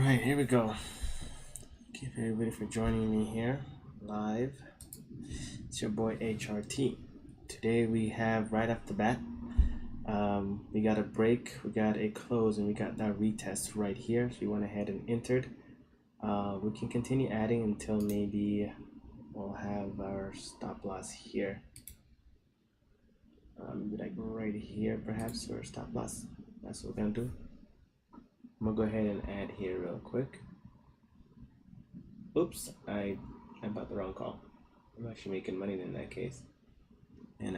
Alright, here we go. Thank you everybody for joining me here live. It's your boy HRT. Today we have right off the bat, we got a break, we got a close, and we got that retest right here. So we went ahead and entered. We can continue adding until maybe we'll have our stop loss here. Like right here perhaps, or stop loss. That's what we're gonna do. I'm gonna go ahead and add here real quick. Oops, I bought the wrong call. I'm actually making money in that case. And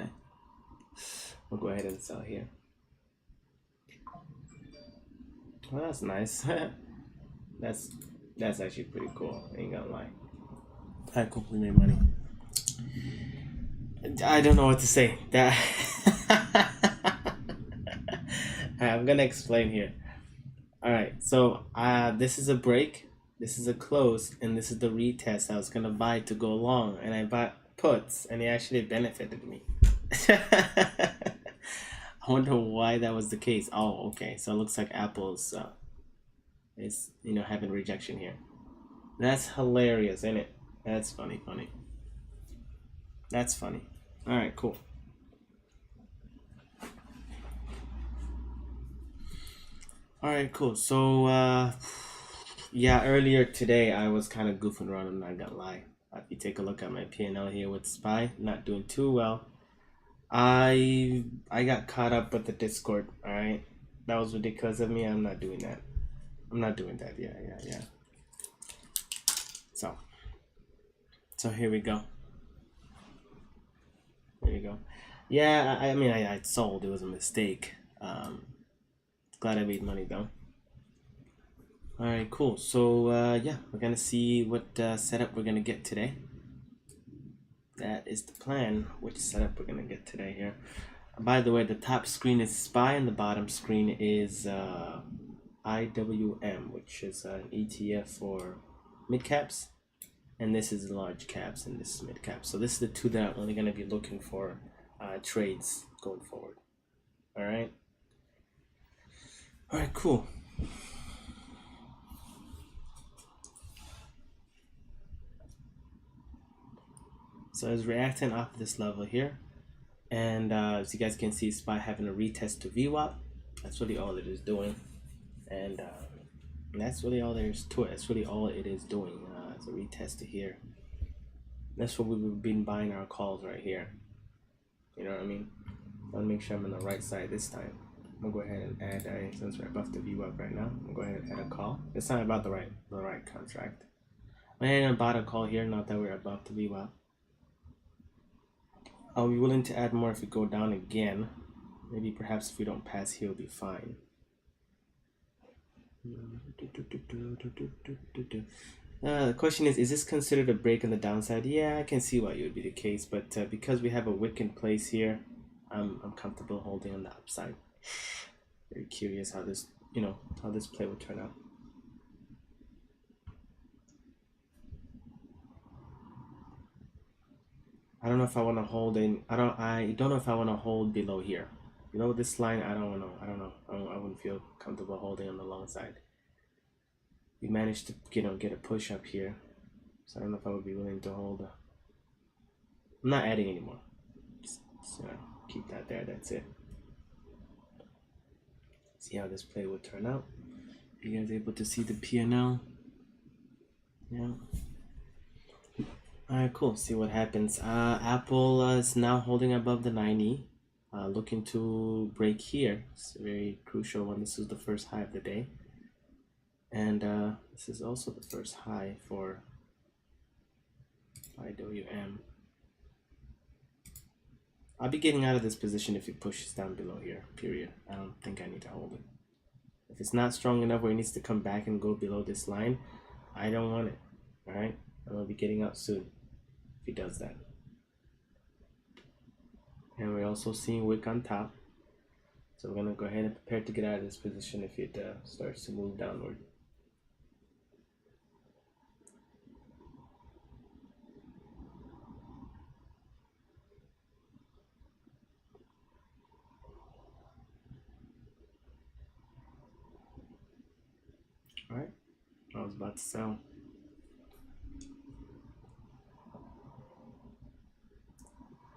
we'll go ahead and sell here. Well, that's nice. that's actually pretty cool. Ain't gonna lie. I completely made money. I don't know what to say. That I'm gonna explain here. Alright, so this is a break, this is a close, and this is the retest I was gonna buy to go long, and I bought puts, and it actually benefited me. I wonder why that was the case. Oh, okay, so it looks like Apple's is having rejection here. That's hilarious, isn't it? That's funny. That's funny. Alright, cool. Alright, cool. So yeah, earlier today I was kind of goofing around, I'm not gonna lie. If you take a look at my P&L here with SPY, not doing too well. I got caught up with the Discord. Alright, that was ridiculous of me. I'm not doing that. Yeah. So here we go. There you go. Yeah, I mean I sold. It was a mistake. Glad I made money though. Alright, cool. So yeah, we're gonna see what setup we're gonna get today. That is the plan, which setup we're gonna get today here. By the way, the top screen is SPY and the bottom screen is IWM, which is an ETF for mid caps, and this is large caps and this is mid caps. So this is the two that I'm only gonna be looking for trades going forward. Alright, cool. So it's reacting off this level here, and as you guys can see, SPY having a retest to VWAP. That's really all it is doing, and that's really all there is to it. That's really all it is doing. It's a retest to here. That's what we've been buying our calls right here. You know what I mean? I want to make sure I'm on the right side this time. I'm gonna go ahead and add since we're above the VWAP right now. I'm gonna go ahead and add a call. It's not about the right contract. I went ahead and bought a call here. Not that we're above the VWAP. I'll be willing to add more if we go down again. Maybe perhaps if we don't pass here, we'll be fine. The question is this considered a break on the downside? Yeah, I can see why it would be the case, but because we have a wick in place here, I'm comfortable holding on the upside. Very curious how this play will turn out. I don't know if I want to hold in. I don't know if I want to hold below here. This line. I don't know. I wouldn't feel comfortable holding on the long side. We managed to get a push up here, so I don't know if I would be willing to hold. I'm not adding anymore. Just keep that there. That's it. See how this play would turn out. You guys able to see the P&L? Yeah. Alright, cool. See what happens. Apple is now holding above the 90. Looking to break here. It's a very crucial one. This is the first high of the day. And this is also the first high for IWM. I'll be getting out of this position if it pushes down below here, period. I don't think I need to hold it. If it's not strong enough where it needs to come back and go below this line, I don't want it. Alright? I'm going to be getting out soon if he does that. And we're also seeing wick on top. So we're going to go ahead and prepare to get out of this position if it starts to move downward. Alright. about to sell.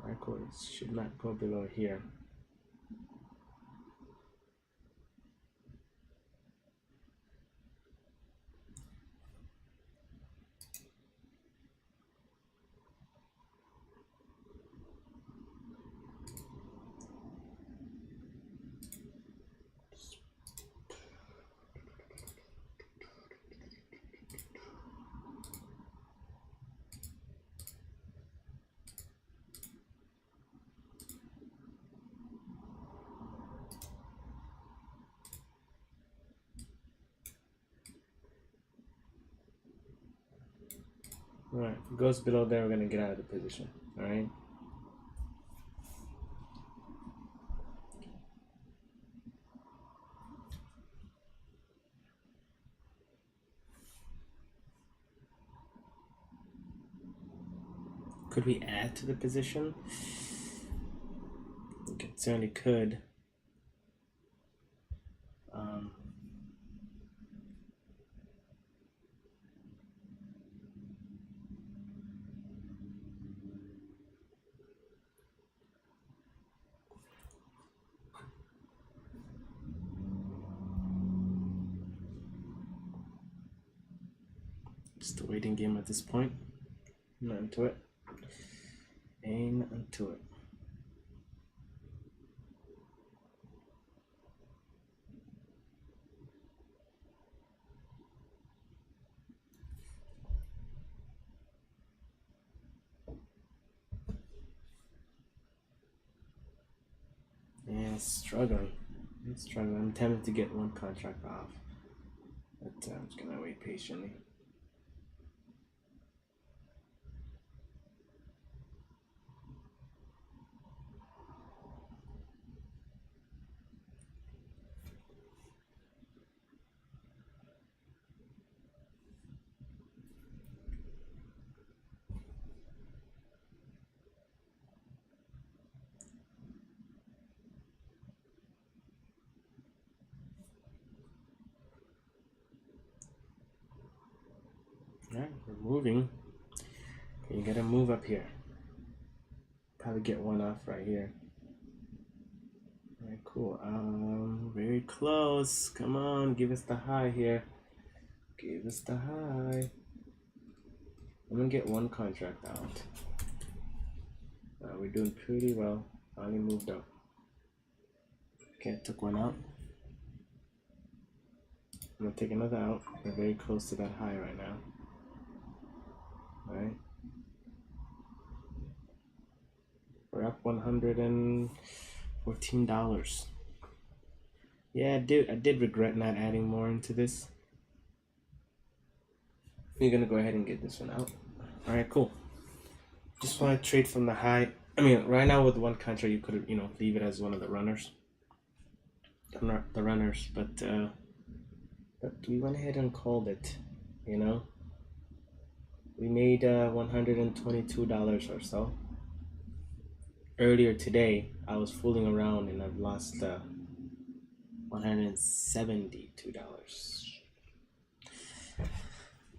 Alright, cool. It should not go below here. Alright, if it goes below there, we're gonna get out of the position. Alright. Could we add to the position? We certainly could. Just a waiting game at this point. Not into it. Ain't into it. Yeah, it's struggling. It's struggling. I'm tempted to get one contract off, but I'm just gonna wait patiently. Alright, we're moving. Okay, you gotta move up here. Probably get one off right here. Alright, cool. Very close. Come on, give us the high here. Give us the high. I'm gonna get one contract out. We're doing pretty well. Finally moved up. Okay, took one out. I'm gonna take another out. We're very close to that high right now. Alright. We're up $114. Yeah, I did regret not adding more into this. We're gonna go ahead and get this one out. Alright, cool. Just want to trade from the high. I mean, right now with one contract, you could, leave it as one of the runners. The runners, but we went ahead and called it. We made $122 or so. Earlier today, I was fooling around and I've lost $172.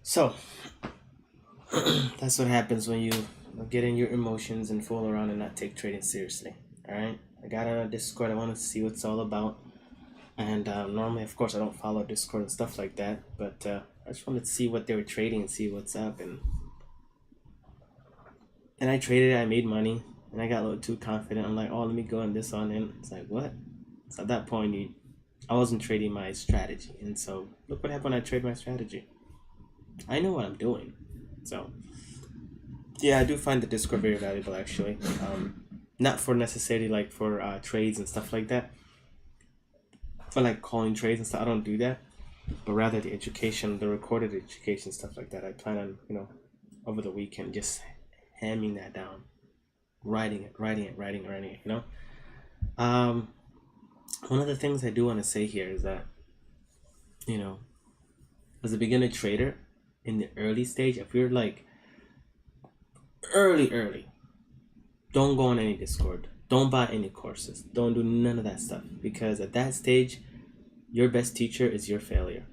So that's what happens when you get in your emotions and fool around and not take trading seriously. Alright, I got on a Discord. I want to see what it's all about, and normally, of course, I don't follow Discord and stuff like that, but I just wanted to see what they were trading and see what's up, and I traded it. I made money, and I got a little too confident. I'm like, oh, let me go on this on in. It's like, what? So at that point, I wasn't trading my strategy, and so look what happened when I trade my strategy. I know what I'm doing. So yeah, I do find the Discord very valuable, actually. Not for necessarily like for trades and stuff like that, for like calling trades and stuff. I don't do that, but rather the education, the recorded education, stuff like that. I plan on, over the weekend, just hamming that down, writing it. One of the things I do want to say here is that, as a beginner trader in the early stage, if you're like early, don't go on any Discord, don't buy any courses, don't do none of that stuff, because at that stage your best teacher is your failure.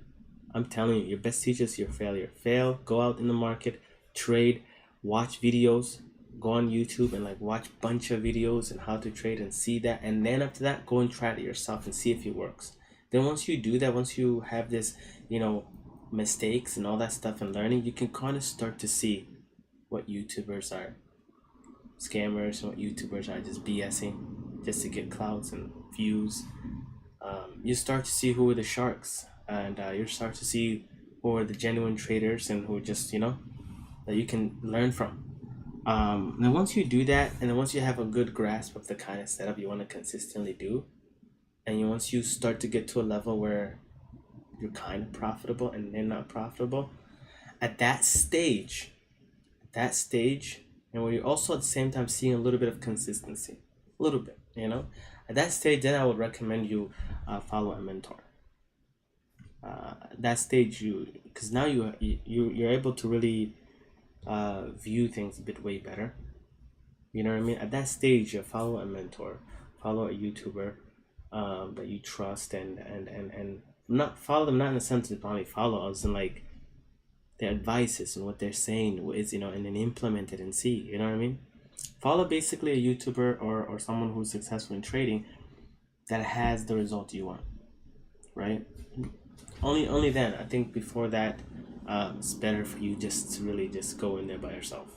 I'm telling you, your best teacher is your failure. Fail, go out in the market, trade, watch videos, go on YouTube and like watch a bunch of videos and how to trade and see that. And then after that, go and try it yourself and see if it works. Then once you do that, once you have this, mistakes and all that stuff and learning, you can kind of start to see what YouTubers are scammers and what YouTubers are just BSing just to get clouds and views. You start to see who are the sharks, and you start to see who are the genuine traders and who just that you can learn from. And then once you do that, and then once you have a good grasp of the kind of setup you want to consistently do, and once you start to get to a level where you're kind of profitable and then not profitable, at that stage, and where you're also at the same time seeing a little bit of consistency, a little bit, at that stage, then I would recommend you follow a mentor. At that stage, because now you're able to really view things a bit way better. You know what I mean? At that stage, you follow a mentor, follow a YouTuber that you trust, and not follow them, not in the sense of only follow, as in like their advices and what they're saying is, and then implement it and see, you know what I mean? Follow basically a YouTuber or someone who's successful in trading that has the result you want, right? Only then, I think before that, it's better for you just to really just go in there by yourself,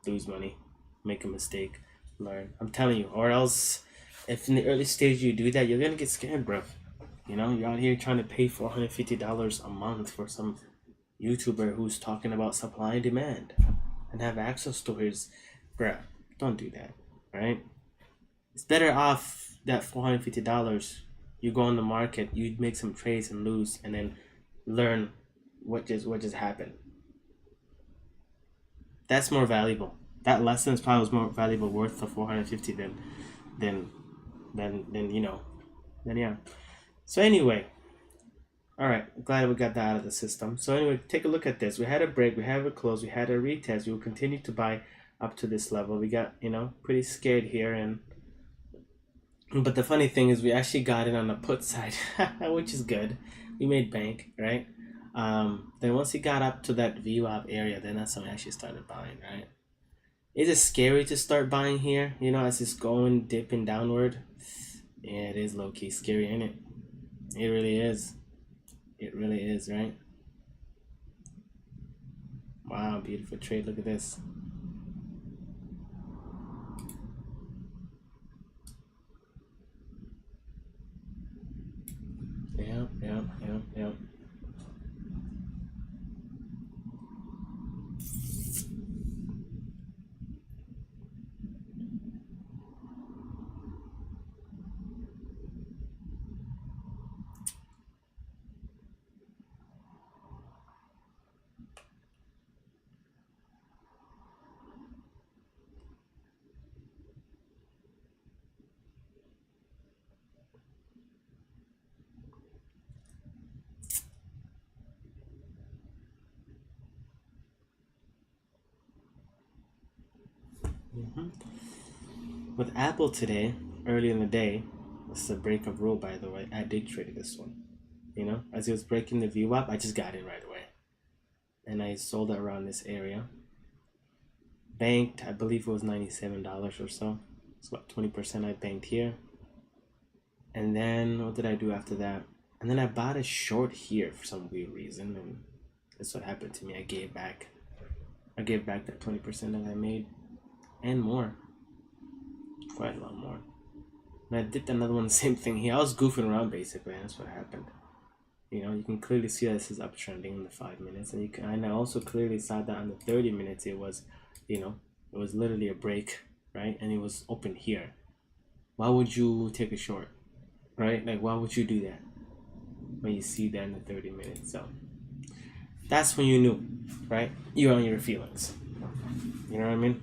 lose money, make a mistake, learn. I'm telling you, or else if in the early stage you do that, you're gonna get scared, bro. You're out here trying to pay $450 a month for some YouTuber who's talking about supply and demand and have access to his, bruh. Don't do that, right? It's better off that $450. You go on the market, you make some trades and lose, and then learn what just happened. That's more valuable. That lesson is probably more valuable, worth the $450 than yeah. So anyway, all right. Glad we got that out of the system. So anyway, take a look at this. We had a break. We had a close. We had a retest. We will continue to buy up to this level. We got pretty scared here, but the funny thing is we actually got it on the put side, which is good. We made bank, right? Then once it got up to that VWAP area, then that's when we actually started buying, right? Is it scary to start buying here? As it's going dipping downward. Yeah, it is low key scary, ain't it? It really is. It really is, right? Wow, beautiful trade. Look at this. Yeah. With Apple today, early in the day, this is a break of rule, by the way. I did trade this one. As it was breaking the VWAP, I just got in right away, and I sold it around this area. Banked, I believe it was $97 or so. It's about 20% I banked here. And then what did I do after that? And then I bought a short here for some weird reason, and that's what happened to me. I gave back that 20% that I made, and more, quite a lot more. And I did another one, the same thing here. I was goofing around basically, and that's what happened. You can clearly see that this is uptrending in the 5 minutes, and I also clearly saw that on the 30 minutes it was, it was literally a break, right? And it was open here. Why would you take a short, right? Like, why would you do that when you see that in the 30 minutes? So that's when you knew, right? You're on your feelings. You know what I mean?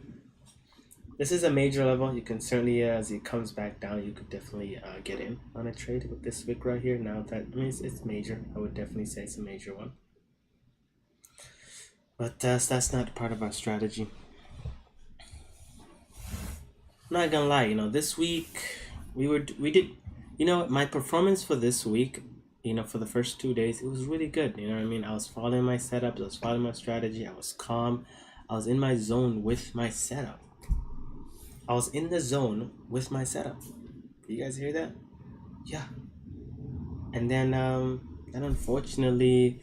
This is a major level. You can certainly, as it comes back down, you could definitely get in on a trade with this wick right here. Now that, it's major. I would definitely say it's a major one. But that's not part of our strategy. I'm not gonna lie, this week we did, my performance for this week for the first 2 days, it was really good. You know what I mean? I was following my setups, I was following my strategy, I was calm, I was in my zone with my setup. I was in the zone with my setup. You guys hear that? Yeah. And then unfortunately,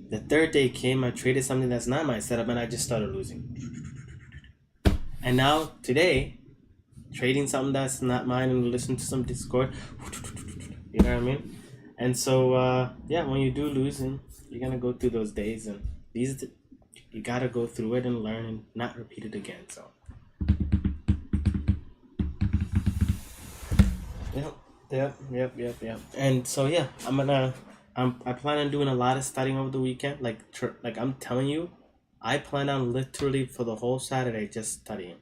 the third day came, I traded something that's not my setup, and I just started losing. And now, today, trading something that's not mine and listen to some Discord, you know what I mean? And so, yeah, when you do lose, and you're gonna go through those days, and you gotta go through it and learn and not repeat it again. So, yep. And so, yeah, I plan on doing a lot of studying over the weekend. Like I'm telling you, I plan on literally for the whole Saturday just studying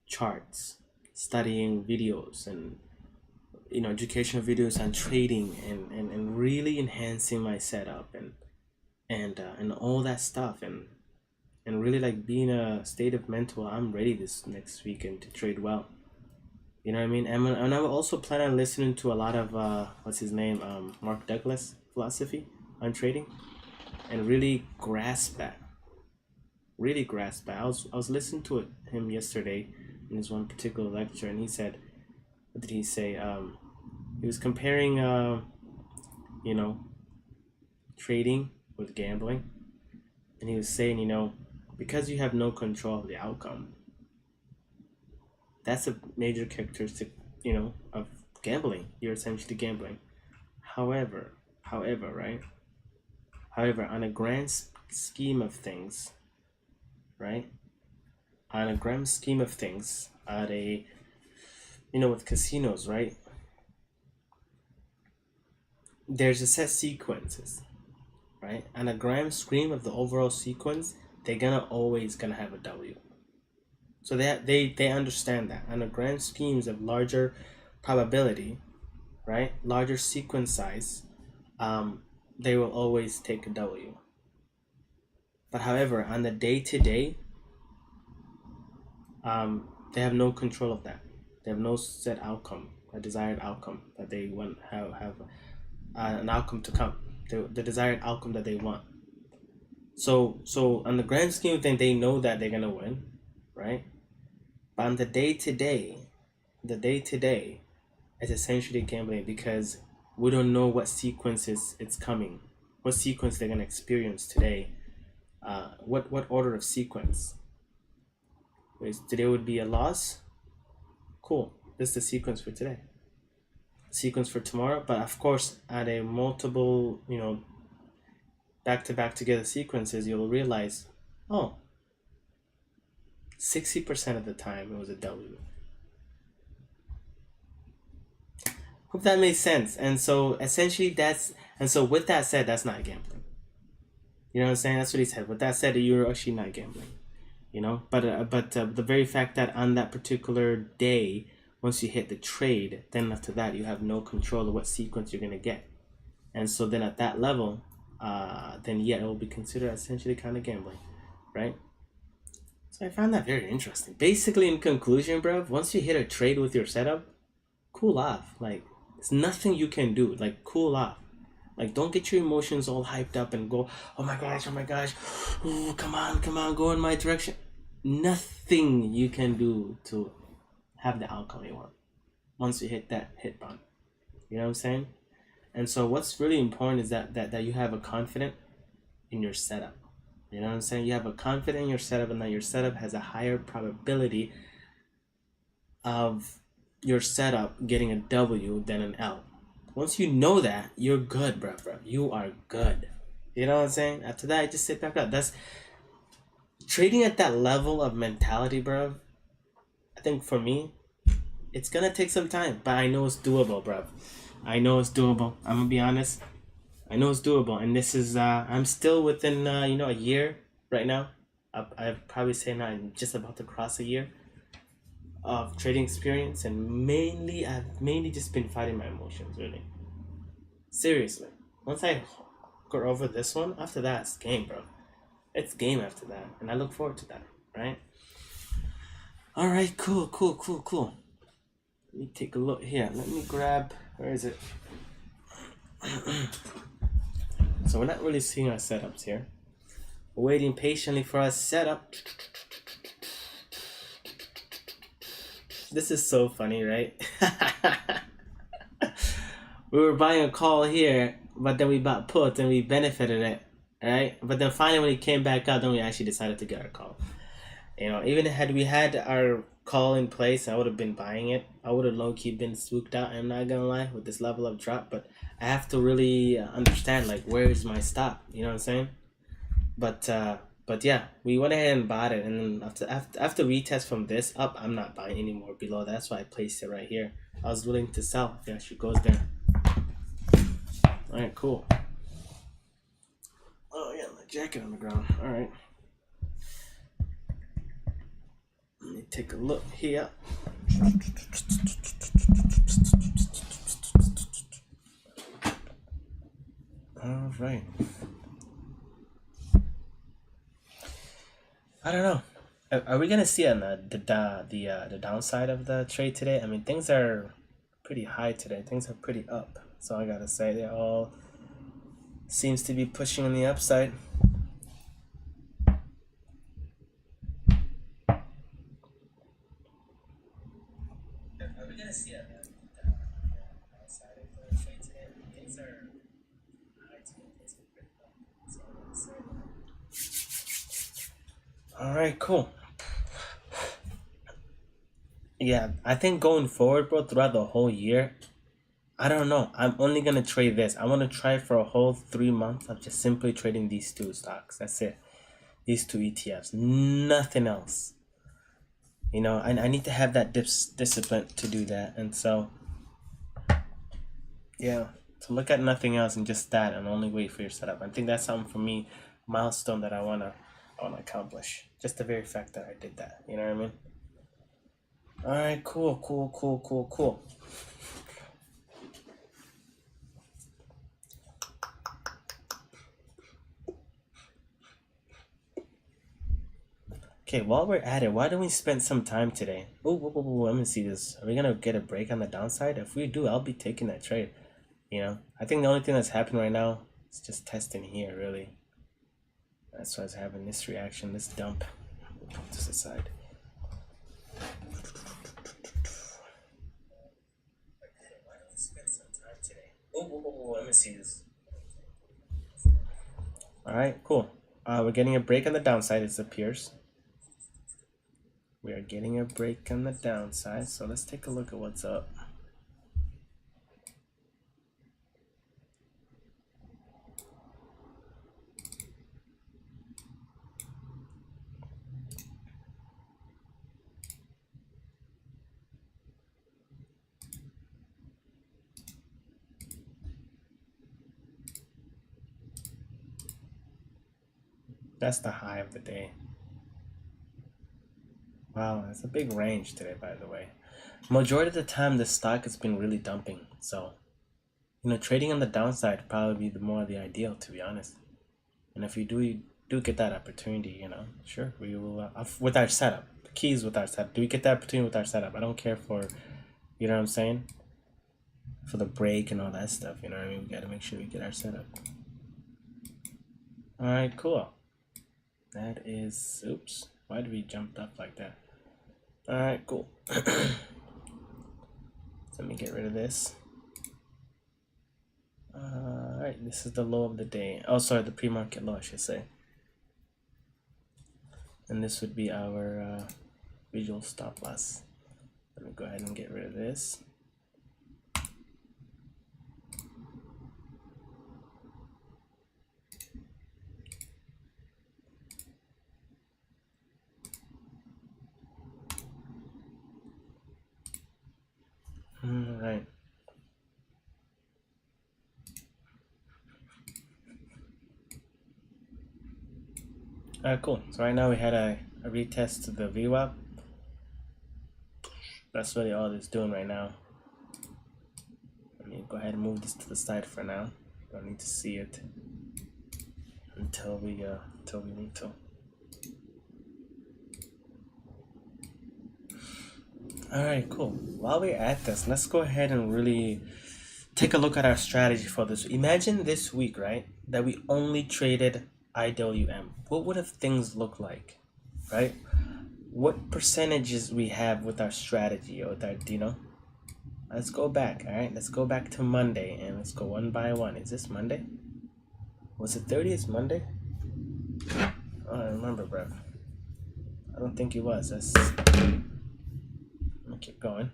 charts, studying videos, and educational videos on trading, and really enhancing my setup, and all that stuff, and really like being a state of mental I'm ready this next weekend to trade well. You know what I mean? And I will also plan on listening to a lot of what's his name, Mark Douglas philosophy on trading, and really grasp that. Really grasp that. I was listening to him yesterday in his one particular lecture, and he said, what did he say? He was comparing trading with gambling, and he was saying, because you have no control of the outcome, that's a major characteristic, of gambling. You're essentially gambling. However, right? However, on a grand scheme of things, right? On a grand scheme of things, at a, with casinos, right? There's a set sequences, right? On a grand scheme of the overall sequence, they're always gonna have a W. So they understand that on the grand schemes of larger probability, right? Larger sequence size, they will always take a W. But however, on the day to day, they have no control of that. They have no set outcome, a desired outcome that they want have an outcome to come. The desired outcome that they want. So on the grand scheme of things, they know that they're gonna win, right? But on the day to day, is essentially gambling, because we don't know what sequences it's coming, what sequence they're gonna experience today, what order of sequence. Today would be a loss. Cool. This is the sequence for today. Sequence for tomorrow, but of course, at a multiple, back-to-back together sequences, you'll realize, 60% of the time it was a W. Hope that makes sense. And so essentially with that said, that's not gambling. You know what I'm saying? That's what he said. With that said, you're actually not gambling. But the very fact that on that particular day, once you hit the trade, then after that you have no control of what sequence you're gonna get. And so then at that level, then it will be considered essentially kind of gambling, right? So I found that very interesting. Basically, in conclusion, bro, once you hit a trade with your setup, cool off. Like, there's nothing you can do. Like, cool off. Like, don't get your emotions all hyped up and go, oh my gosh, ooh, come on, go in my direction. Nothing you can do to have the outcome you want once you hit that hit button. You know what I'm saying? And so what's really important is that you have a confidence in your setup. You know what I'm saying? You have a confidence in your setup, and that your setup has a higher probability of your setup getting a W than an L. Once you know that, you're good, bro. You are good. You know what I'm saying? After that, I just sit back up. That's trading at that level of mentality, bro. I think for me, it's gonna take some time, but I know it's doable, bro. I know it's doable. I'm gonna be honest. I know it's doable, and this is I'm still within a year right now. I'd probably say now I'm just about to cross a year of trading experience, and I've just been fighting my emotions, really. Seriously. Once I go over this one, after that it's game, bro. It's game after that, and I look forward to that, right? All right, cool. Let me take a look here. Let me grab, where is it? So we're not really seeing our setups here. We're waiting patiently for our setup. This is so funny, right? We were buying a call here, but then we bought puts and we benefited it, right? But then finally when it came back up, then we actually decided to get our call. You know, even had we had our call in place, I would have been buying it. I would have low-key been spooked out, I'm not gonna lie, with this level of drop, but I have to really understand, like, where is my stop? You know what I'm saying? But yeah, we went ahead and bought it, and then after retest from this up, I'm not buying anymore below. That's why I placed it right here. I was willing to sell if it actually goes there. All right, cool. Oh yeah, my jacket on the ground. All right. Let me take a look here. All right. I don't know. Are we gonna see on the downside of the trade today? I mean, things are pretty high today. Things are pretty up. So I gotta say, they all seems to be pushing on the upside. Are we gonna see on the downside of the trade today? Things are high today. Things are pretty up. So I gotta say. All right, cool. Yeah, I think going forward, bro, throughout the whole year, I don't know. I'm only gonna trade this. I want to try for a whole 3 months of just simply trading these two stocks. That's it. These two ETFs. Nothing else. You know, I need to have that discipline to do that. And so, yeah, to look at nothing else and just that and only wait for your setup. I think that's something for me, milestone that I wanna accomplish. Just the very fact that I did that. You know what I mean? All right, cool. Okay, while we're at it, why don't we spend some time today? Oh, let me see this. Are we gonna get a break on the downside? If we do, I'll be taking that trade. You know, I think the only thing that's happening right now is just testing here, really. That's why it's having this reaction, this dump. We'll put this aside. Why don't we spend some time today? Oh, let me see this. All right, cool. We're getting a break on the downside, it appears. We are getting a break on the downside, so let's take a look at what's up. That's the high of the day. Wow, that's a big range today, by the way. Majority of the time, the stock has been really dumping. So, you know, trading on the downside would probably be the ideal, to be honest. And if you do get that opportunity, you know, sure, we will, with our setup. The key is with our setup. Do we get that opportunity with our setup? I don't care for, you know what I'm saying? For the break and all that stuff, you know what I mean? We gotta make sure we get our setup. All right, cool. That is, oops, why did we jump up like that? All right, cool. Let me get rid of this. All right, this is the low of the day. Oh, sorry, the pre-market low, I should say. And this would be our visual stop loss. Let me go ahead and get rid of this. All right. All right, cool. So right now we had a retest to the VWAP. That's really all it's doing right now. Let me go ahead and move this to the side for now. Don't need to see it until we need to. All right, cool. While we're at this, let's go ahead and really take a look at our strategy for this. Imagine this week, right, that we only traded IWM. What would have things looked like, right? What percentages we have with our strategy or with our, let's go back. All right, let's go back to Monday and let's go one by one. Is this Monday? Was it 30th Monday? I don't remember, bro. I don't think it was. Let me keep going.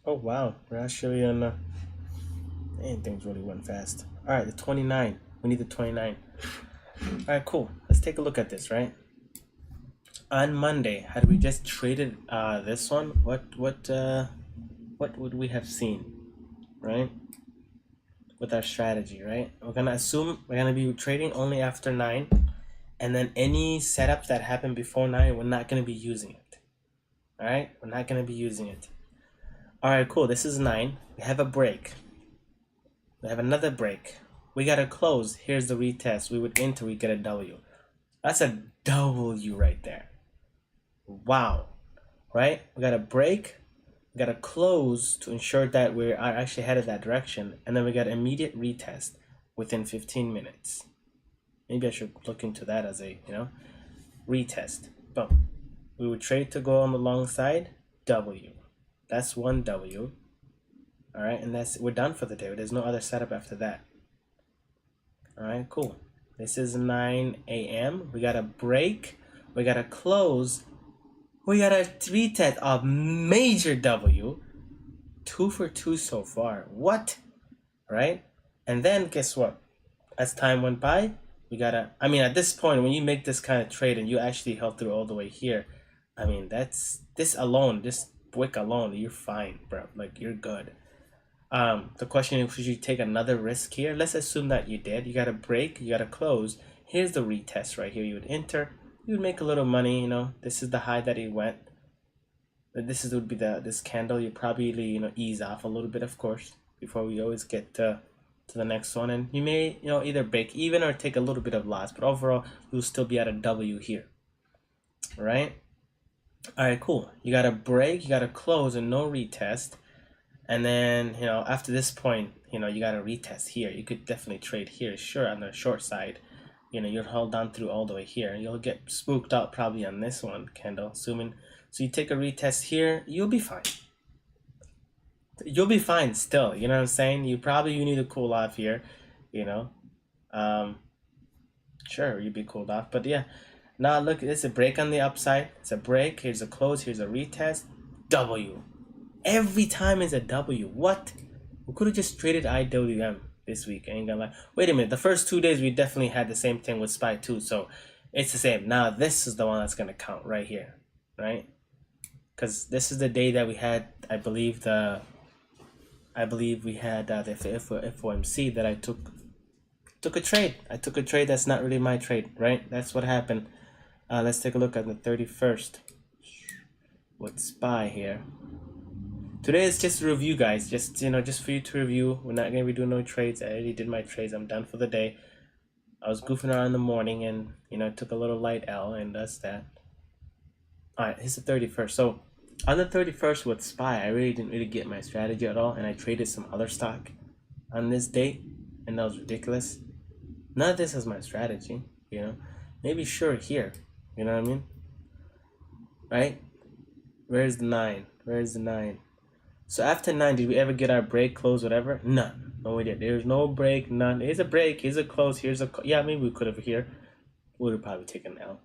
Oh wow, we're actually on man, things really went fast. Alright, the 29. We need the 29. Alright, cool. Let's take a look at this, right? On Monday, had we just traded this one, what would we have seen? Right? With our strategy, right? We're gonna assume we're gonna be trading only after 9, and then any setups that happen before 9, we're not gonna be using it. Alright? We're not gonna be using it. Alright, cool. This is 9. We have a break. We have another break. We got to close. Here's the retest. We would enter, we get a W. That's a W right there. Wow. Right? We got a break. We got to close to ensure that we're actually headed that direction. And then we got immediate retest within 15 minutes. Maybe I should look into that as a, retest. Boom. We would trade to go on the long side. W. That's one W. All right, and we're done for the day. There's no other setup after that. All right, cool. This is 9 a.m. We got a break. We got a close. We got a retest of major W. 2 for 2 so far. What? Right? And then guess what? As time went by, we got at this point, when you make this kind of trade and you actually held through all the way here, this alone, this wick alone, you're fine, bro. Like, you're good. The question is, should you take another risk here? Let's assume that you did. You got to break, you got to close. Here's the retest right here. You would enter, you would make a little money. This is the high that it went. Would be this candle. You probably ease off a little bit, of course, before we always get to the next one. And you may either break even or take a little bit of loss, but overall you'll still be at a W here. All right. All right, cool. You got to break, you got to close, and no retest. And then, after this point, you got to retest here. You could definitely trade here, sure, on the short side. You'll hold down through all the way here. You'll get spooked out probably on this one candle, assuming. So you take a retest here, you'll be fine. You'll be fine still, you know what I'm saying? You need to cool off here, Sure, you'd be cooled off, but yeah. Now look, it's a break on the upside. It's a break. Here's a close. Here's a retest. W. Every time is a W. What? We could have just traded IWM this week. I ain't gonna lie. Wait a minute. The first 2 days we definitely had the same thing with SPY 2. So it's the same. Now this is the one that's gonna count right here, right? Because this is the day that we had, I believe we had the FOMC that I took a trade. I took a trade that's not really my trade, right? That's what happened. Let's take a look at the 31st. With SPY here. Today is just a review, guys. Just for you to review. We're not gonna be doing no trades. I already did my trades. I'm done for the day. I was goofing around in the morning and took a little light L, and that's that. All right, it's the 31st. So on the 31st with SPY, I really didn't get my strategy at all, and I traded some other stock on this date, and that was ridiculous. None of this is my strategy, Maybe sure here, you know what I mean? Right? Where's the 9? Where's the 9? So after 9, did we ever get our break, close, whatever? None. No, we did. There's no break, none. Here's a break, here's a close, here's a... Yeah, maybe we could have here. We would have probably taken an L.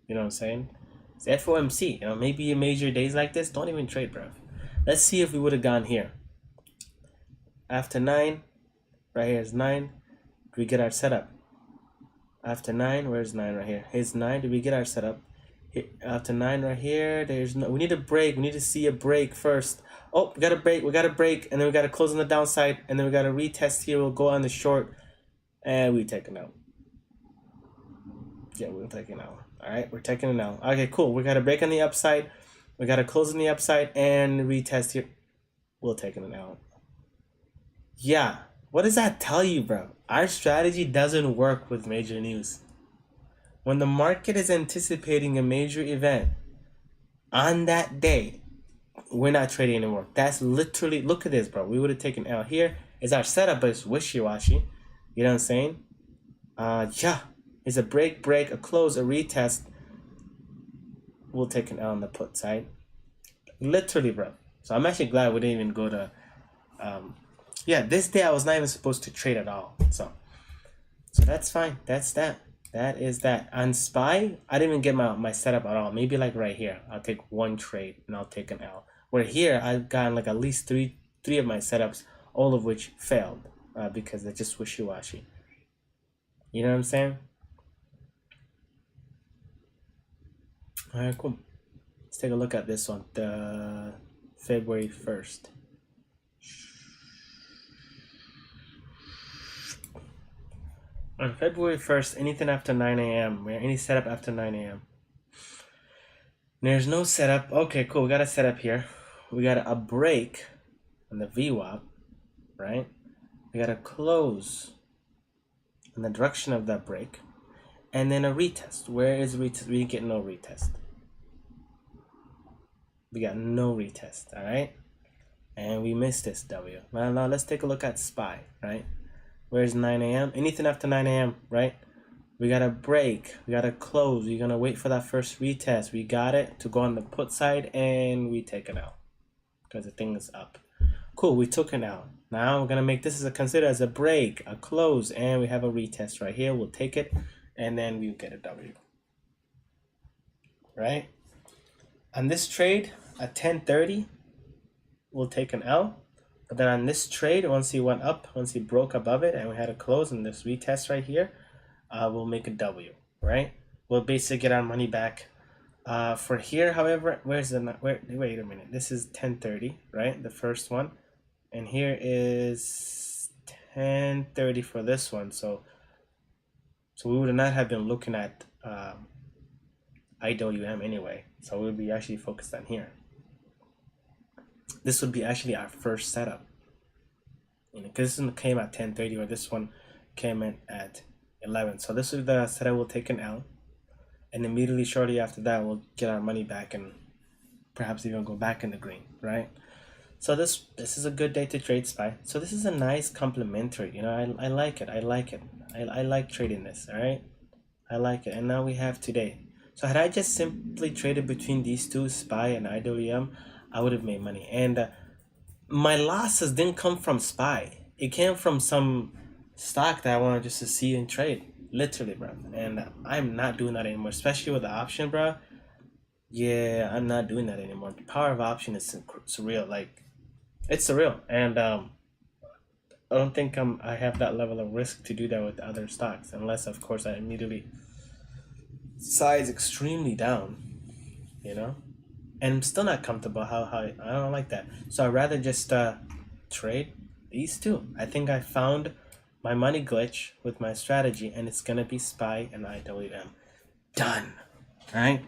You know what I'm saying? It's FOMC. Maybe in major days like this, don't even trade, bro. Let's see if we would have gone here. After 9, right here is 9. Did we get our setup? After 9, where's 9 right here? Here's 9. Did we get our setup? After 9 right here, there's no... We need a break. We need to see a break first. Oh, we got a break. We got a break. And then we got to close on the downside. And then we got to retest here. We'll go on the short. And we take an L. Yeah, we're taking an L. All right, we're taking an L. Okay, cool. We got a break on the upside. We got to close on the upside and retest here. We'll take an L. Yeah. What does that tell you, bro? Our strategy doesn't work with major news. when the market is anticipating a major event on that day, we're not trading anymore. That's literally, look at this, bro. We would have taken L here. It's our setup, but it's wishy-washy. You know what I'm saying? Yeah, it's a break, a close, a retest. We'll take an L on the put side. Literally, bro. So I'm actually glad we didn't even go to yeah, this day I was not even supposed to trade at all. So that's fine. That's that. That is that. On SPY, I didn't even get my setup at all. Maybe like right here, I'll take one trade and I'll take an L. Where here, I've gotten like at least three of my setups, all of which failed because they're just wishy-washy. You know what I'm saying? All right, cool. Let's take a look at this one, the February 1st. On February 1st, anything after 9 a.m., any setup after 9 a.m. There's no setup. Okay, cool. We got a setup here. We got a break on the VWAP, right? We got a close in the direction of that break, and then a retest. Where is retest? We get no retest. We got no retest, all right? And we missed this W. Now let's take a look at SPY, right? Where's 9 a.m.? Anything after 9 a.m., right? We got a break. We got a close. We're going to wait for that first retest. We got it to go on the put side, and we take it out because the thing is up. Cool, we took it out. Now we're going to make this considered as a break, a close, and we have a retest right here. We'll take it, and then we get a W. Right? On this trade at 10:30, we'll take an L. But then on this trade, once he went up, once he broke above it, and we had a close in this retest right here, we'll make a W, right? We'll basically get our money back. For here, however, wait a minute. This is 10:30, right? The first one, and here is 10:30 for this one. So we would not have been looking at IWM anyway. So we'll be actually focused on here. This would be actually our first setup, because this one came at 10:30, or this one came in at 11. So this is the setup. We'll take an L, and immediately shortly after that, we'll get our money back and perhaps even go back in the green, right? So this is a good day to trade SPY. So this is a nice complementary. You know, I like it. I like it. I like trading this. All right, I like it. And now we have today. So had I just simply traded between these two, SPY and IWM, I would have made money. And my losses didn't come from SPY. It came from some stock that I wanted just to see and trade. Literally, bro. And I'm not doing that anymore, especially with the option, bro. Yeah, I'm not doing that anymore. The power of option is surreal. Like, it's surreal. And I don't think I have that level of risk to do that with other stocks, unless, of course, I immediately size extremely down, you know? And I'm still not comfortable how I don't like that. So I'd rather just trade these two. I think I found my money glitch with my strategy, and it's gonna be SPY and IWM. Done. Alright?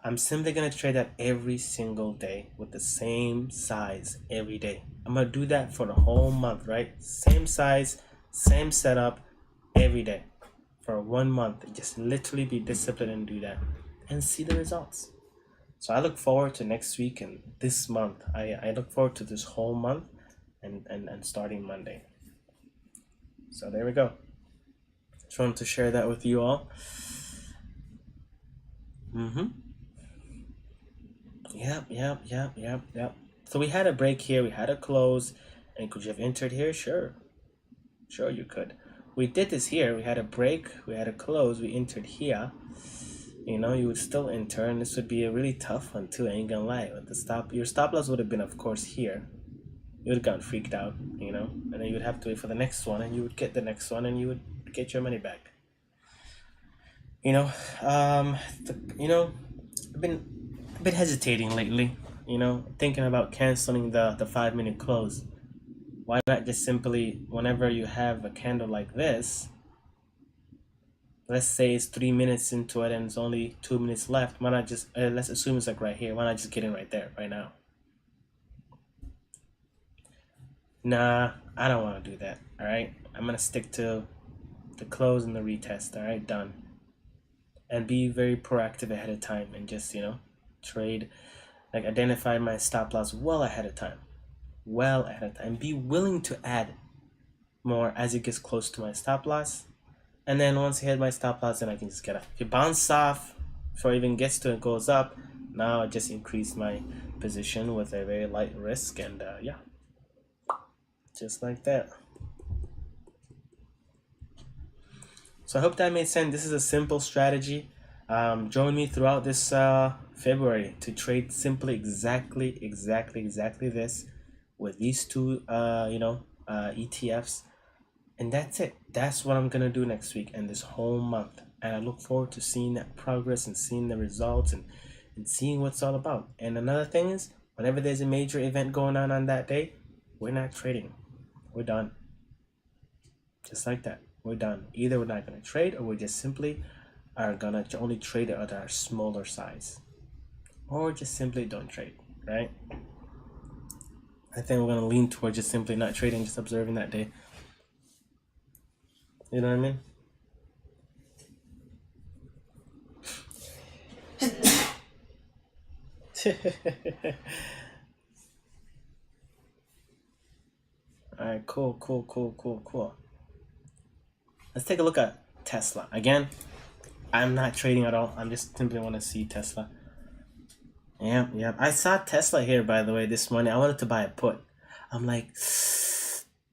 I'm simply gonna trade that every single day with the same size every day. I'm gonna do that for the whole month, right? Same size, same setup every day for 1 month. Just literally be disciplined and do that and see the results. So I look forward to next week and this month. I look forward to this whole month and starting Monday. So there we go. Just wanted to share that with you all. Yep. So we had a break here, we had a close, and could you have entered here? Sure you could. We did this here. We had a break, we had a close, we entered here. You know, you would still enter, and this would be a really tough one too, I ain't gonna lie. With the your stop loss would have been, of course, here. You would have gotten freaked out, you know, and then you would have to wait for the next one, and you would get the next one, and you would get your money back. You know, I've been hesitating lately, you know, thinking about canceling the 5-minute close. Why not just simply, whenever you have a candle like this, let's say it's 3 minutes into it and it's only 2 minutes left, why not just, let's assume it's like right here, why not just get in right there, right now? Nah, I don't want to do that, alright? I'm going to stick to the close and the retest, alright? Done. and be very proactive ahead of time, and just trade, like identify my stop loss well ahead of time, and be willing to add more as it gets close to my stop loss. And then once I hit my stop loss, then I can just get up. If it bounces off before it even gets to it, goes up, now I just increase my position with a very light risk, and yeah, just like that. So I hope that made sense. This is a simple strategy. Join me throughout this February to trade simply exactly this with these two ETFs, and that's it. That's what I'm gonna do next week and this whole month, and I look forward to seeing that progress and seeing the results, and seeing what it's all about. And another thing is, whenever there's a major event going on that day, we're not trading. We're done. Just like that. We're done. Either we're not going to trade, or we just simply are going to only trade at our smaller size, or just simply don't trade, right? I think we're going to lean towards just simply not trading, just observing that day. You know what I mean? All right, cool. Let's take a look at Tesla. Again, I'm not trading at all. I'm just simply want to see Tesla. Yeah. I saw Tesla here, by the way, this morning. I wanted to buy a put. I'm like,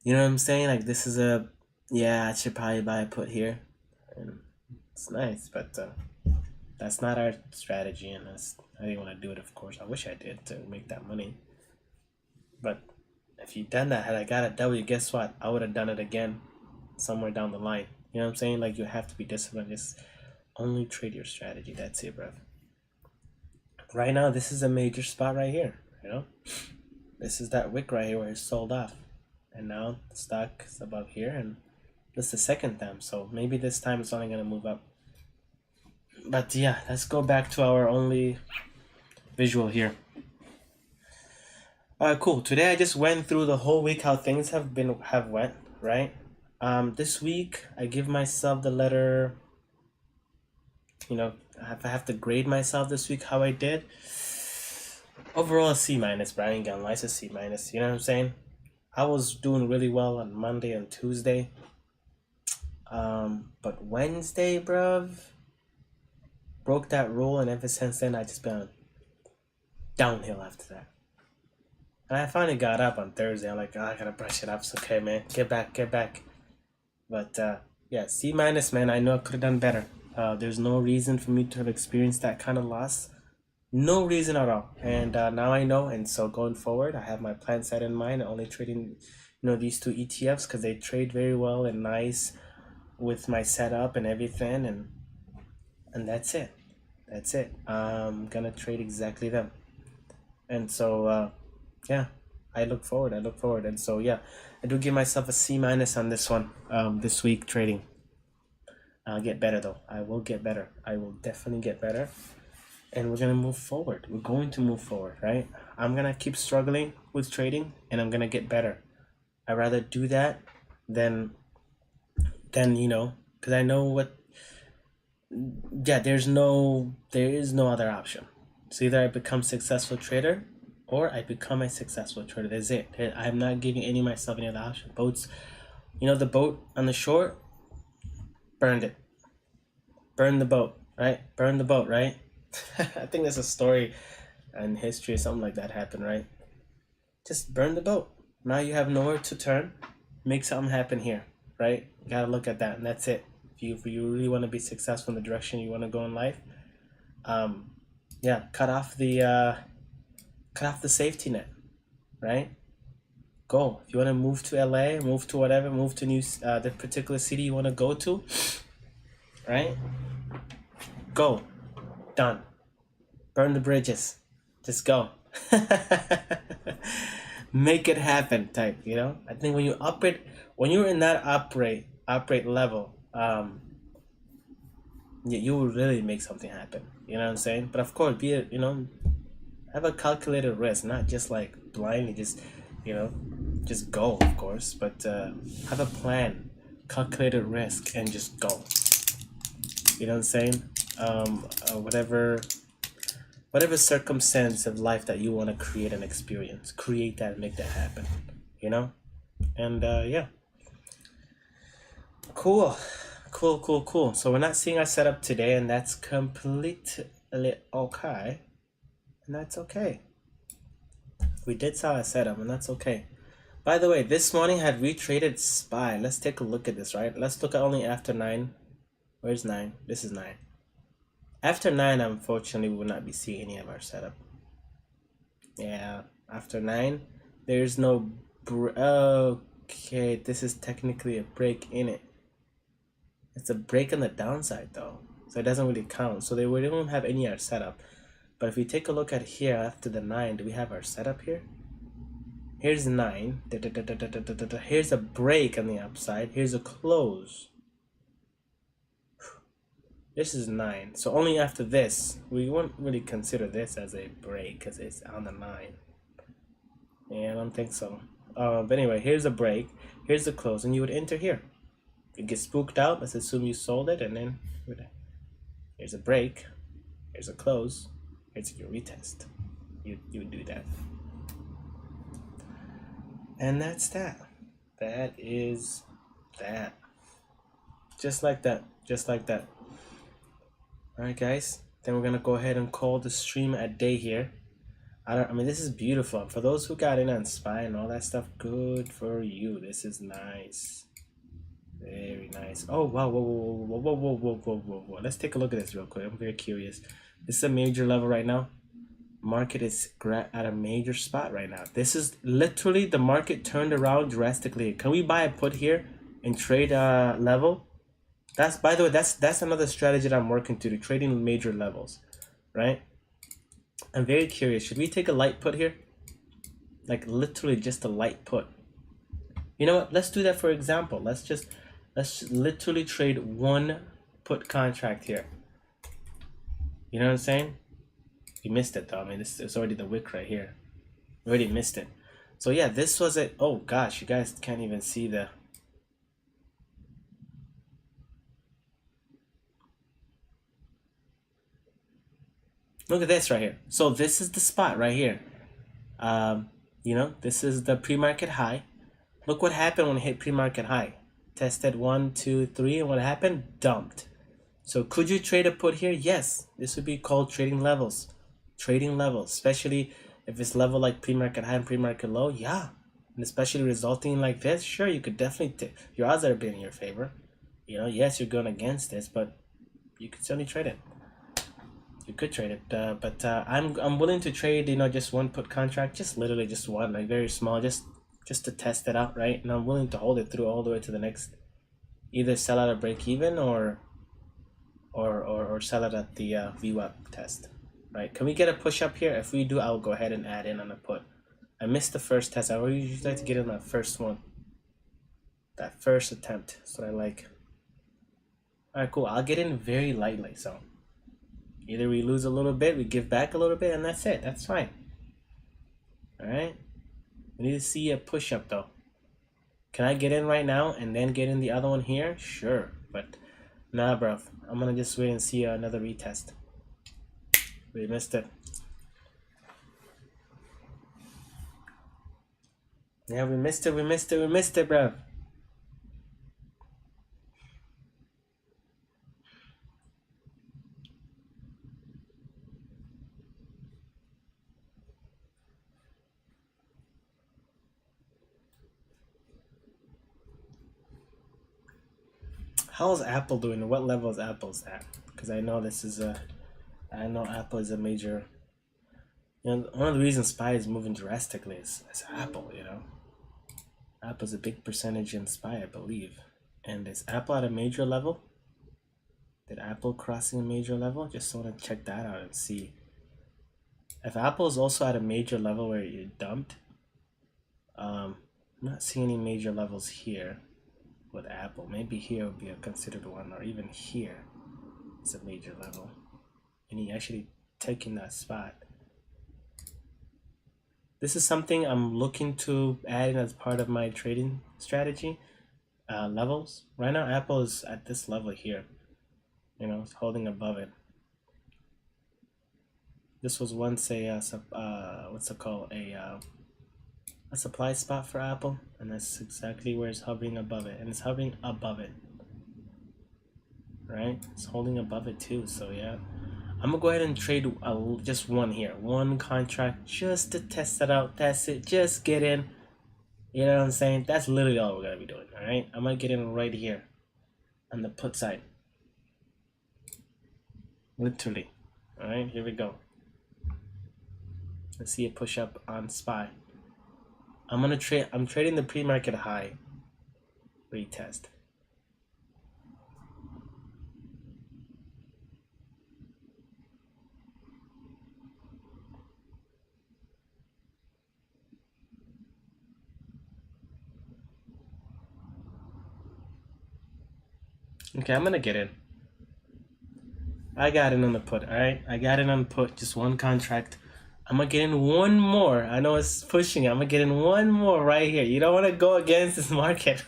you know what I'm saying? Like, this is I should probably buy a put here. And it's nice, but that's not our strategy, and I didn't want to do it, of course. I wish I did to make that money. But if you'd done that, had I got a W, guess what? I would have done it again somewhere down the line. You know what I'm saying? Like, you have to be disciplined. Just only trade your strategy. That's it, bruv. Right now, this is a major spot right here. This is that wick right here where it's sold off, and now the stock is above here, and this is the second time. So maybe this time it's only gonna move up. But yeah, let's go back to our only visual here. Alright, cool. Today I just went through the whole week how things have went, right? This week I give myself the letter, if I have to grade myself this week how I did, overall a C minus, but I ain't gonna lie, it's a C minus, you know what I'm saying? I was doing really well on Monday and Tuesday. But Wednesday, bruv, broke that rule, and ever since then I just been downhill after that. And I finally got up on Thursday. I'm like, I gotta brush it up. It's okay, man. Get back. But yeah, C minus, man. I know I could have done better. There's no reason for me to have experienced that kind of loss. No reason at all. And now I know. And so going forward, I have my plan set in mind. Only trading, these two ETFs because they trade very well and nice with my setup and everything. And that's it. I'm gonna trade exactly them. And so yeah, I look forward. And so yeah, I do give myself a C minus on this one, this week trading. I'll get better though. I will get better. I will definitely get better. And we're gonna move forward. We're going to move forward, right? I'm gonna keep struggling with trading, and I'm gonna get better. I'd rather do that than because I know what. Yeah, there is no other option. So either I become successful trader, or I become a successful trader. That's it. I'm not giving myself any other option. Boats, the boat on the shore, burned it. Burn the boat, right? I think there's a story in history or something like that happened, right? Just burn the boat. Now you have nowhere to turn. Make something happen here, right? You gotta look at that, and that's it. If you really want to be successful in the direction you want to go in life, yeah, cut off the safety net, right? Go. If you want to move to LA, move to whatever, move to the particular city you want to go to, right? Go. Done. Burn the bridges. Just go. Make it happen type, I think when you're in that operate level, yeah, you will really make something happen. You know what I'm saying? But of course, have a calculated risk, not just like blindly just go, of course, but have a plan, calculated risk, and just go. You know what I'm saying? whatever circumstance of life that you want to create an experience, create that, make that happen, you know. And yeah, cool. So we're not seeing our setup today, and that's completely okay, and that's okay. We did saw a setup, and that's okay. By the way, this morning had retraded SPY. Let's take a look at this, right? Let's look at only after 9. Where's 9? This is 9. After 9, unfortunately, we will not be seeing any of our setup. Yeah, after 9, there's no... Okay, this is technically a break in it. It's a break on the downside, though. So it doesn't really count. So we don't have any of our setup. But if we take a look at here, after the 9, do we have our setup here? Here's 9. Here's a break on the upside. Here's a close. This is 9. So only after this, we won't really consider this as a break because it's on the 9. Yeah, I don't think so. But anyway, here's a break. Here's the close, and you would enter here. If you get spooked out, let's assume you sold it, and then here's a break. Here's a close. Here's your retest. You would do that. And that's that. That is that. Just like that. Just like that. Alright, guys. Then we're going to go ahead and call the stream a day here. I mean, this is beautiful. For those who got in on SPY and all that stuff, good for you. This is nice. Very nice. Oh, wow. Whoa. Let's take a look at this real quick. I'm very curious. This is a major level right now. Market is at a major spot right now. This is literally the market turned around drastically. Can we buy a put here and trade level? That's, by the way, that's another strategy that I'm working to trading major levels, right? I'm very curious. Should we take a light put here? Like literally just a light put. You know what? Let's do that for example. Let's literally trade one put contract here. You know what I'm saying? We missed it though. I mean, this is already the wick right here. We already missed it. So yeah, this was it. Oh gosh, you guys can't even see the... Look at this right here. So this is the spot right here. You know, this is the pre-market high. Look what happened when it hit pre-market high. Tested 1, 2, 3, and what happened? Dumped. So could you trade a put here? Yes. This would be called trading levels. Trading levels, especially if it's level like pre-market high and pre-market low. Yeah. And especially resulting like this, sure, you could definitely your odds are being in your favor. You know, yes, you're going against this, but you could certainly trade it. You could trade it, but I'm willing to trade, you know, just one put contract, just literally just one, like very small, just to test it out, right? And I'm willing to hold it through all the way to the next, either sell out at break even or sell it at the VWAP test, right? Can we get a push up here? If we do, I'll go ahead and add in on a put. I missed the first test. I always usually like to get in that first one, that first attempt. That's what I like. All right, cool. I'll get in very lightly, so. Either we lose a little bit, we give back a little bit, and that's it. That's fine. Alright? We need to see a push-up, though. Can I get in right now and then get in the other one here? Sure. But, nah, bro. I'm gonna just wait and see another retest. We missed it. Yeah, we missed it, bro. How's Apple doing? What level is Apple's at? Because I know this is I know Apple is a major... You know, one of the reasons SPY is moving drastically is Apple, you know. Apple's a big percentage in SPY, I believe. And is Apple at a major level? Did Apple crossing a major level? Just want to check that out and see. If Apple is also at a major level where you dumped, I'm not seeing any major levels here with Apple. Maybe here would be a considered one, or even here is a major level. And he actually taking that spot. This is something I'm looking to add in as part of my trading strategy. Levels. Right now, Apple is at this level here. You know, it's holding above it. This was once a what's it called, a supply spot for Apple, and that's exactly where it's hovering above it, and it's hovering above it, right? It's holding above it too. So yeah, I'm gonna go ahead and trade just one here, one contract, just to test it out. That's it. Just get in. You know what I'm saying? That's literally all we're gonna be doing. All right, I'm gonna get in right here on the put side. Literally. All right, here we go. Let's see it push up on SPY. I'm trading the pre-market high retest. Okay, I'm gonna get in. I got in on the put, alright? I got in on put, just one contract. I'm gonna get in one more. I know it's pushing. I'm gonna get in one more right here. You don't want to go against this market.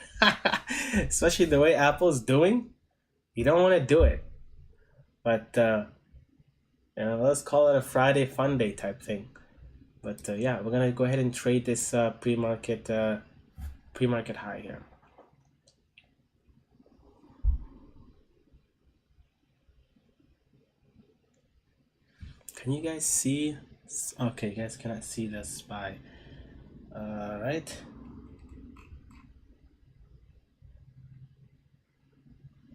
Especially the way Apple's doing. You don't want to do it. But, you know, let's call it a Friday fun day type thing. But, yeah, we're gonna go ahead and trade this pre-market high here. Can you guys see? Okay, you guys cannot see the SPY. Right?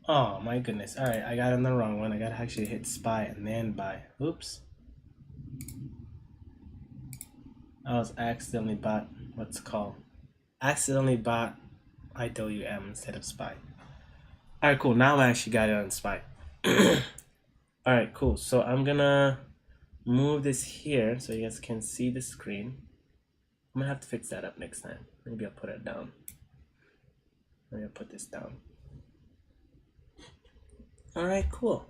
Oh my goodness. Alright, I got on the wrong one. I gotta actually hit SPY and then buy. Oops. I was accidentally bought what's it called? Accidentally bought IWM instead of SPY. Alright, cool. Now I actually got it on SPY. Alright, cool. So I'm gonna move this here so you guys can see the screen. I'm gonna have to fix that up next time. Maybe I'll put it down. Maybe I'll put this down. Alright, cool.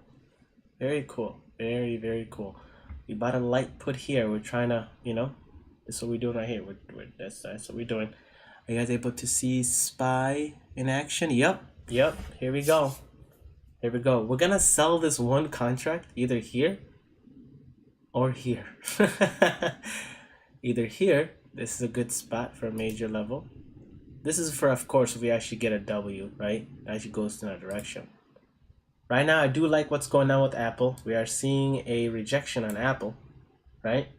Very cool. Very, very cool. We bought a light put here. We're trying to, you know, that's what we're doing right here. That's what we're doing. Are you guys able to see SPY in action? Yep. Here we go. Here we go. We're gonna sell this one contract either here or here. Either here. This is a good spot for a major level. This is for, of course, if we actually get a W, right? It actually goes in that direction. Right now, I do like what's going on with Apple. We are seeing a rejection on Apple, right?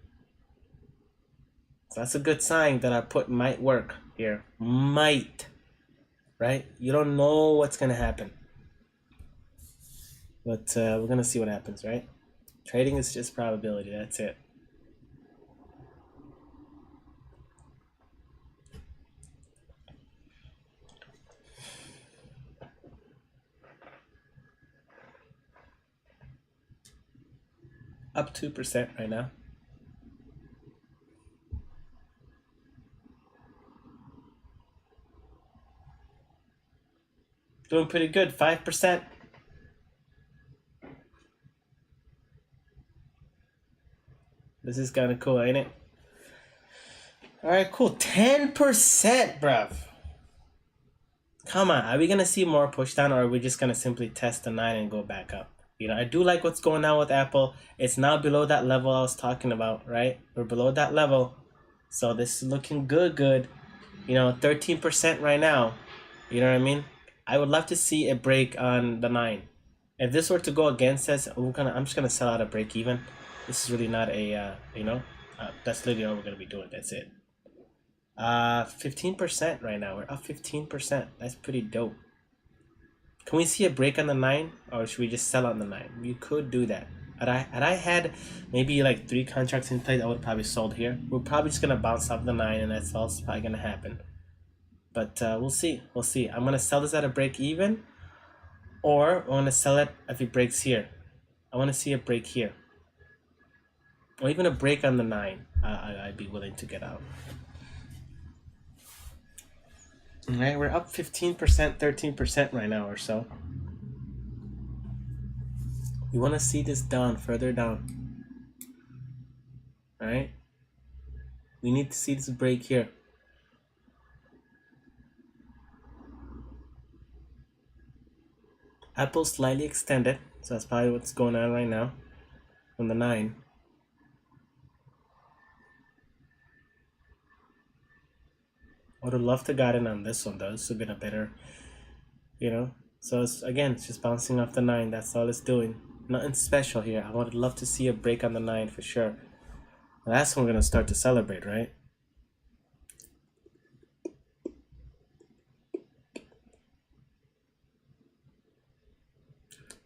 So that's a good sign that our put might work here. Might, right? You don't know what's going to happen. But we're going to see what happens, right? Trading is just probability. That's it. Up 2% right now. Doing pretty good, 5%. This is kind of cool, ain't it? All right, cool. 10%, bruv. Come on, are we going to see more push down, or are we just going to simply test the 9 and go back up? You know, I do like what's going on with Apple. It's now below that level I was talking about, right? We're below that level. So this is looking good. You know, 13% right now. You know what I mean? I would love to see a break on the 9. If this were to go against us, I'm just gonna sell out a break even. This is really not a you know, that's literally all we're gonna be doing. That's it. 15% right now. We're up 15%. That's pretty dope. Can we see a break on the 9, or should we just sell on the 9? You could do that. Had I had maybe like 3 contracts in place, I would have probably sold here. We're probably just gonna bounce off the 9, and that's all probably gonna happen. But we'll see. We'll see. I'm gonna sell this at a break even, or I want to sell it if it breaks here. I want to see a break here, or even a break on the 9. I'd be willing to get out. All right, we're up 15%, 13% right now or so. We want to see this down, further down. All right, we need to see this break here. Apple slightly extended, so that's probably what's going on right now on the 9. Would have loved to got in on this one though. This would have been a better, you know. So it's again, it's just bouncing off the 9. That's all it's doing. Nothing special here. I would love to see a break on the 9 for sure. Well, that's when we're gonna start to celebrate, right?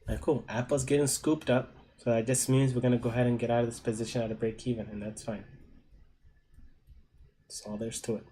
Alright, cool. Apple's getting scooped up, so that just means we're gonna go ahead and get out of this position at a break even, and that's fine. That's all there's to it.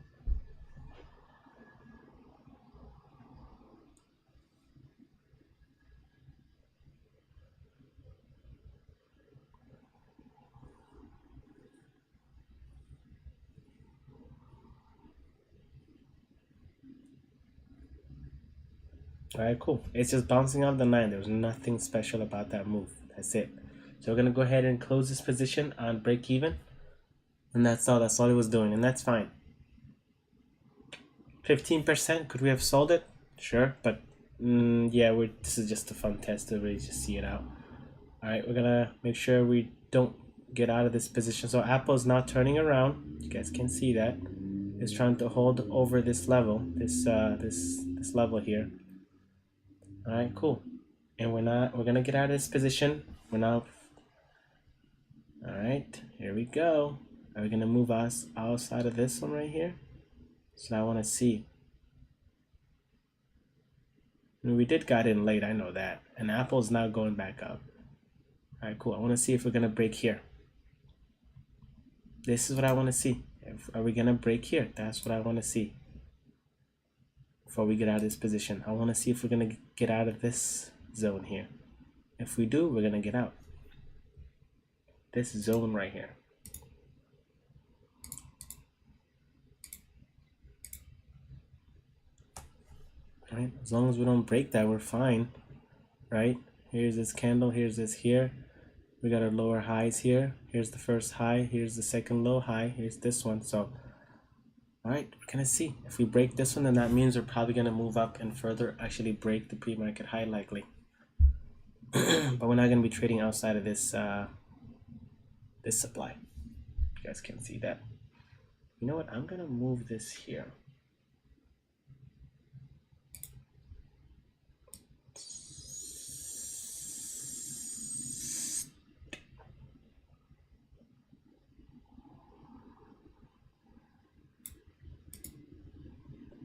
Alright, cool. It's just bouncing off the 9. There's nothing special about that move. That's it. So we're gonna go ahead and close this position on break even, and that's all. That's all it was doing, and that's fine. 15%. Could we have sold it? Sure, but yeah, this is just a fun test to really just see it out. All right, we're gonna make sure we don't get out of this position. So Apple's not turning around. You guys can see that. It's trying to hold over this level, this level here. All right, cool. And we're gonna get out of this position. We're now. All right, here we go. Are we gonna move us outside of this one right here? So I want to see. I mean, we did got in late, I know that. And Apple's now going back up. Alright, cool. I want to see if we're going to break here. This is what I want to see. Are we going to break here? That's what I want to see. Before we get out of this position. I want to see if we're going to get out of this zone here. If we do, we're going to get out. This zone right here. Right? As long as we don't break that, we're fine. Right? Here's this candle, here's this here. We got our lower highs here. Here's the first high, here's the second low high, here's this one. So, alright, we're gonna see. If we break this one, then that means we're probably gonna move up and further actually break the pre-market high likely. But we're not gonna be trading outside of this this supply. You guys can see that. You know what? I'm gonna move this here.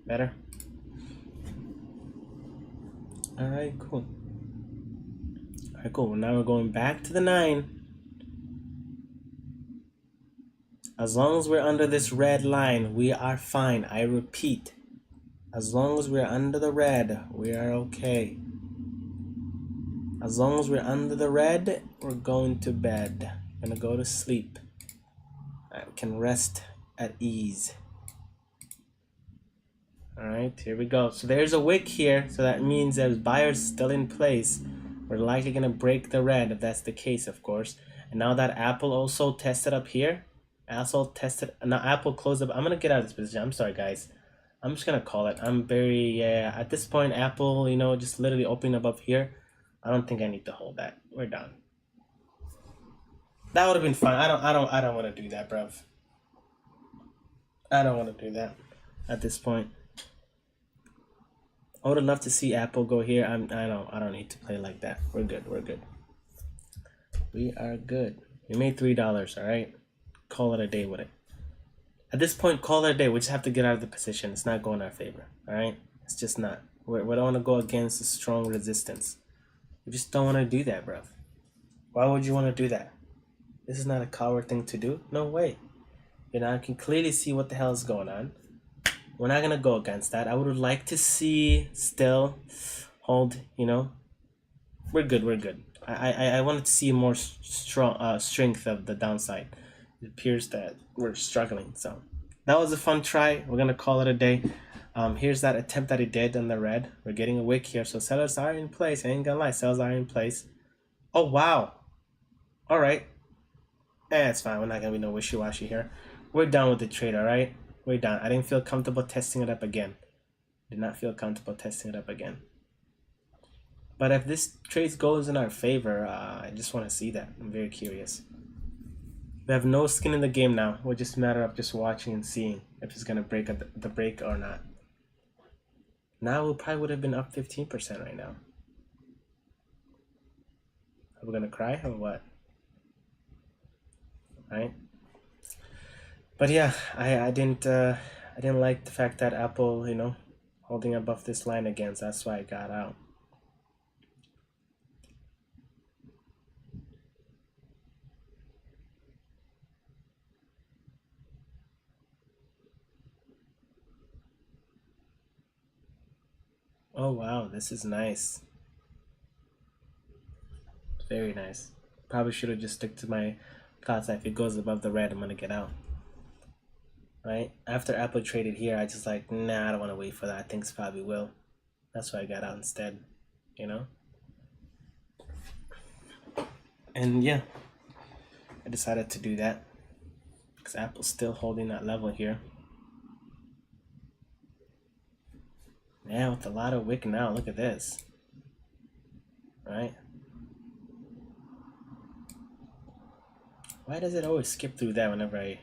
Better? Alright, cool. Alright, cool. Now we're going back to the 9. As long as we're under this red line, we are fine. I repeat, as long as we're under the red, we are okay. As long as we're under the red, we're going to bed. We're gonna go to sleep. Alright, we can rest at ease. Alright, here we go. So there's a wick here, so that means there's buyers still in place. We're likely gonna break the red if that's the case, of course. And now that Apple also tested up here, now Apple closed up. I'm gonna get out of this position. I'm sorry, guys. I'm just gonna call it. I'm very at this point, Apple, you know, just literally opening above here. I don't think I need to hold that. We're done. That would have been fine. I don't want to do that, bruv. I don't want to do that at this point. I would have loved to see Apple go here. I don't need to play like that. We're good. We're good. We are good. We made $3. All right. Call it a day with it. At this point, call it a day. We just have to get out of the position. It's not going our favor. All right. It's just not. We don't want to go against a strong resistance. We just don't want to do that, bro. Why would you want to do that? This is not a coward thing to do. No way. You know, I can clearly see what the hell is going on. We're not gonna go against that. I would like to see still hold. You know, we're good. We're good. I wanted to see more strong strength of the downside. It appears that we're struggling. So that was a fun try. We're gonna call it a day. Here's that attempt that he did on the red. We're getting a wick here, so sellers are in place. I ain't gonna lie, sellers are in place. Oh wow. All right. It's fine. We're not gonna be no wishy-washy here. We're done with the trade. All right. We're done. I didn't feel comfortable testing it up again. Did not feel comfortable testing it up again. But if this trade goes in our favor, I just want to see that. I'm very curious. We have no skin in the game now. We're just a matter of just watching and seeing if it's gonna break the break or not. Now we probably would have been up 15% right now. Are we gonna cry or what? Right? But yeah, I didn't like the fact that Apple, holding above this line again. So that's why I got out. Oh wow, this is nice. Very nice. Probably should have just stuck to my thoughts that if it goes above the red, I'm gonna get out. Right? After Apple traded here, I just like, nah, I don't want to wait for that. I think it probably will. That's why I got out instead. And yeah, I decided to do that because Apple's still holding that level here. Yeah, with a lot of wick now. Look at this. Right? Why does it always skip through that whenever I,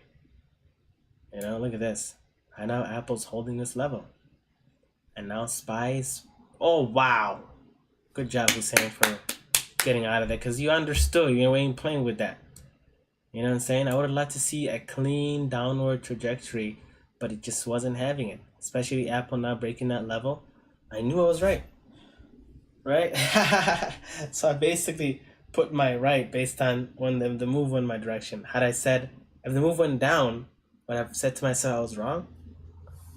look at this. I know Apple's holding this level. And now SPY's, oh wow. Good job, Hussein, for getting out of there because you understood. You ain't playing with that. You know what I'm saying? I would have liked to see a clean downward trajectory, but it just wasn't having it. Especially Apple not breaking that level. I knew I was right. Right? So I basically put my right based on when the move went my direction. Had I said, if the move went down, would I've said to myself I was wrong?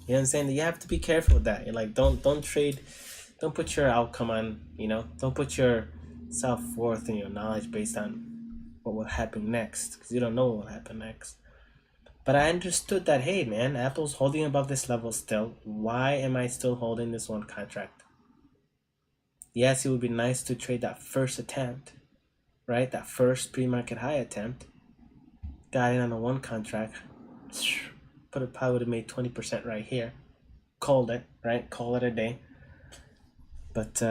You know what I'm saying? You have to be careful with that. You're like, don't trade, don't put your outcome on, don't put your self-worth and your knowledge based on what will happen next, because you don't know what will happen next. But I understood that, hey man, Apple's holding above this level still. Why am I still holding this one contract? Yes, it would be nice to trade that first attempt, right? That first pre-market high attempt. Got in on the one contract. But it probably would have made 20% right here. Called it, right? Call it a day. But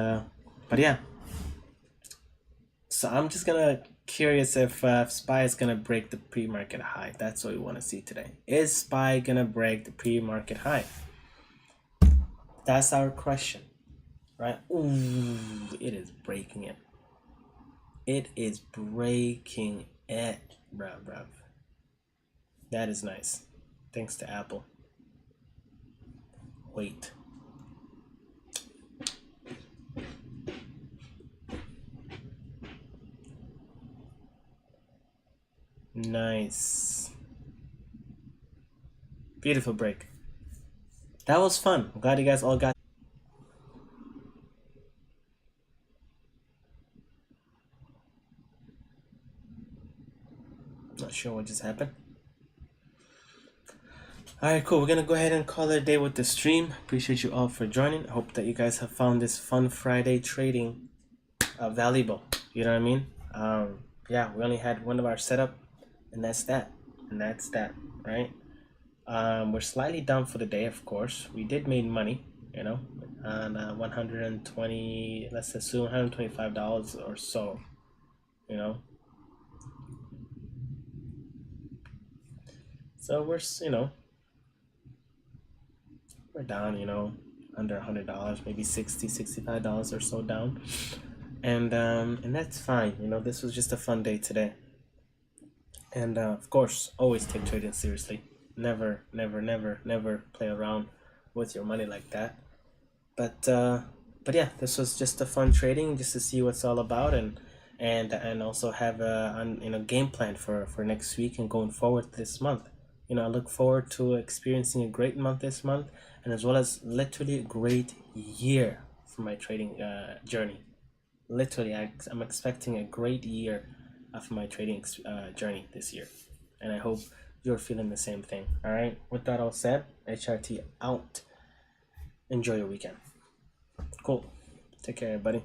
yeah. So I'm just gonna curious if SPY is gonna break the pre-market high. That's what we want to see today. Is SPY gonna break the pre-market high? That's our question, right? Ooh, it is breaking it. It is breaking it, bruv. That is nice. Thanks to Apple. Wait. Nice. Beautiful break. That was fun. I'm glad you guys all got. Not sure what just happened. Alright, cool. We're gonna go ahead and call it a day with the stream. Appreciate you all for joining. I hope that you guys have found this fun Friday trading valuable. You know what I mean? Yeah, we only had one of our setup, and that's that. Right? We're slightly down for the day, of course. We did make money, on 120, let's assume $125 or so, So we're down, under $100, maybe $65 or so down, and that's fine. This was just a fun day today, and of course, always take trading seriously. Never play around with your money like that. But yeah, this was just a fun trading, just to see what's all about, and also have a game plan for next week and going forward this month. I look forward to experiencing a great month this month, and as well as literally a great year for my trading journey. Literally, I'm expecting a great year of my trading journey this year, and I hope you're feeling the same thing. All right. With that all said, HRT out. Enjoy your weekend. Cool. Take care, everybody.